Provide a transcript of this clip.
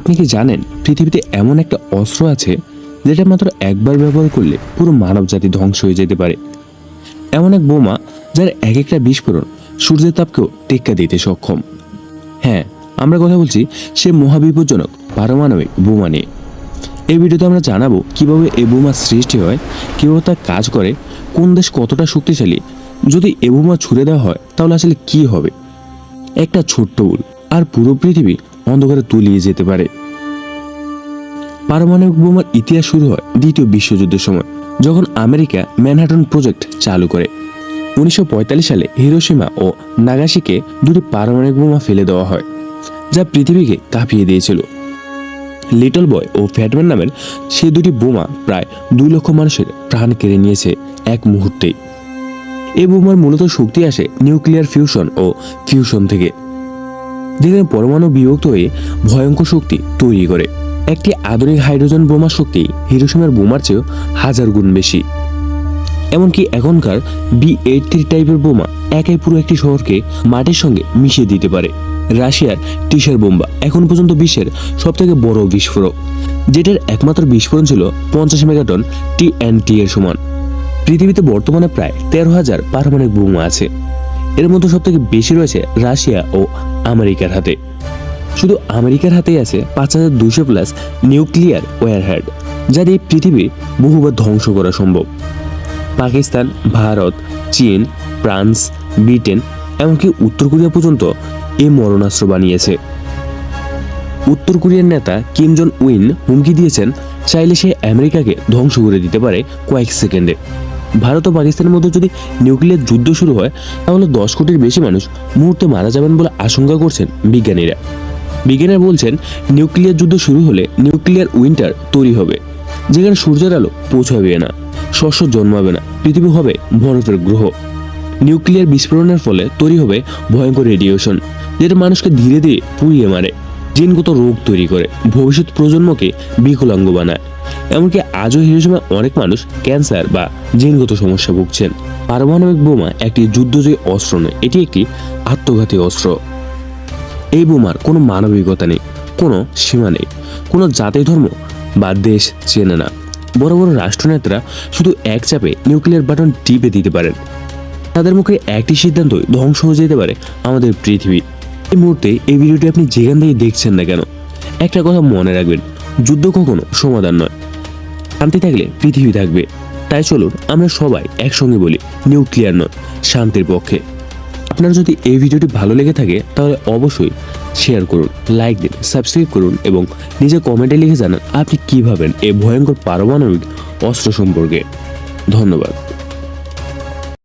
আপনি কি জানেন পৃথিবীতে এমন একটা অস্ত্র আছে যেটা মাত্র একবার ব্যবহার করলে পুরো মানব জাতি ধ্বংস হয়ে যেতে পারে? এমন এক বোমা যার এক একটা বিস্ফোরণ সূর্যের তাপকেও টেক্কা দিতে সক্ষম। হ্যাঁ, আমরা কথা বলছি সে মহাবিপজ্জনক পারমাণবিক বোমা নিয়ে। এই ভিডিওতে আমরা জানাবো কিভাবে এই বোমা সৃষ্টি হয়, কিভাবে তা কাজ করে, কোন দেশ কতটা শক্তিশালী, যদি এ বোমা ছুড়ে দেওয়া হয় তাহলে আসলে কি হবে। একটা ছোট্ট ভুল আর পুরো পৃথিবী অন্ধকারে তলিয়ে যেতে পারে। পারমাণবিক বোমার ইতিহাস শুরু হয় দ্বিতীয় বিশ্বযুদ্ধের সময়, যখন আমেরিকা ম্যানহাটন প্রজেক্ট চালু করে। 1945 সালে হিরোশিমা ও নাগাসাকিকে দুটি পারমাণবিক বোমা ফেলে দেওয়া হয়, যা পৃথিবীকে কাঁপিয়ে দিয়েছিল। লিটল বয় ও ফ্যাটম্যান নামের সেই দুটি বোমা প্রায় 2 লক্ষ মানুষের প্রাণ কেড়ে নিয়েছে এক মুহূর্তেই। এই বোমার মূলত শক্তি আসে নিউক্লিয়ার ফিউশন ও ফিউশন থেকে, যেখানে পরমাণু বিভক্ত হয়ে ভয়ঙ্কর শক্তি তৈরি করে। একটি আধুনিক হাইড্রোজেন বোমার শক্তি হিরোশিমার বোমার চেয়েও 1000 গুণ বেশি। এমনকি এখনকার B-83 টাইপের বোমা একাই পুরো একটি শহরকে মাটির সঙ্গে মিশিয়ে দিতে পারে। রাশিয়ার টিসার বোমা এখন পর্যন্ত বিশ্বের সবথেকে বড় বিস্ফোরক, যেটার একমাত্র বিস্ফোরণ ছিল 50 মেগাটন TNT এর সমান। পৃথিবীতে বর্তমানে প্রায় 13,000 পারমাণবিক বোমা আছে। এর মধ্যে সবথেকে বেশি রয়েছে রাশিয়া ও আমেরিকার হাতে। শুধু আমেরিকার হাতেই আছে 5200 প্লাস নিউক্লিয়ার ওয়ারহেড, যা দিয়ে পৃথিবী বহুবার ধ্বংস করা সম্ভব। পাকিস্তান, ভারত, চীন, ফ্রান্স, ব্রিটেন, এমনকি উত্তর কোরিয়া পর্যন্ত এই মরণাস্ত্র বানিয়েছে। উত্তর কোরিয়ার নেতা কিম জন উইন হুমকি দিয়েছেন, চাইলে সে আমেরিকাকে ধ্বংস করে দিতে পারে কয়েক সেকেন্ডে। ভারত ও পাকিস্তানের মধ্যে যদি নিউক্লিয়ার যুদ্ধ শুরু হয় তাহলে 10 কোটির বেশি মানুষ মুহূর্তে মারা যাবেন বলে আশঙ্কা করছেন বিজ্ঞানীরা। বিজ্ঞানীরা বলছেন, নিউক্লিয়ার যুদ্ধ শুরু হলে নিউক্লিয়ার উইন্টার তৈরি হবে, যেখানে সূর্যের আলো পৌঁছাবে না, শস্য জন্মাবে না, পৃথিবী হবে বরফের গ্রহ। নিউক্লিয়ার বিস্ফোরণের ফলে তৈরি হবে ভয়ঙ্কর রেডিয়েশন, যেটা মানুষকে ধীরে ধীরে পুড়িয়ে মারে, জিনগত রোগ তৈরি করে, ভবিষ্যৎ প্রজন্মকে বিকলাঙ্গ বানায়। এমনকি আজও হিরোশিমায় অনেক মানুষ ক্যান্সার বা জিনগত সমস্যা ভুগছেন। পারমাণবিক বোমা একটি যুদ্ধজয়ী অস্ত্র নয়, এটি একটি আত্মঘাতী অস্ত্র। এই বোমার কোনো মানবিকতা নেই, কোনো সীমা নেই, কোনো জাতি ধর্ম বা দেশ চেনে না। বড় বড় রাষ্ট্রনেতারা শুধু এক চাপে নিউক্লিয়ার বাটন টিপে দিতে পারেন। তাদের মুখে একটি সিদ্ধান্তই ধ্বংস হয়ে যেতে পারে আমাদের পৃথিবী। এই মুহূর্তে এই ভিডিওটি আপনি যেখান থেকে দেখছেন না কেন, একটা কথা মনে রাখবেন, যুদ্ধ কখনো সমাধান নয়, শান্তি থাকলে পৃথিবী থাকবে। তাই চলুন আমরা সবাই একসঙ্গে বলি, নিউক্লিয়ার নয়, শান্তির পক্ষে। আপনার যদি এই ভিডিওটি ভালো লেগে থাকে তাহলে অবশ্যই শেয়ার করুন, লাইক দিন, সাবস্ক্রাইব করুন এবং নিজের কমেন্টে লিখে জানান আপনি কী ভাবেন এই ভয়ঙ্কর পারমাণবিক অস্ত্র সম্পর্কে। ধন্যবাদ।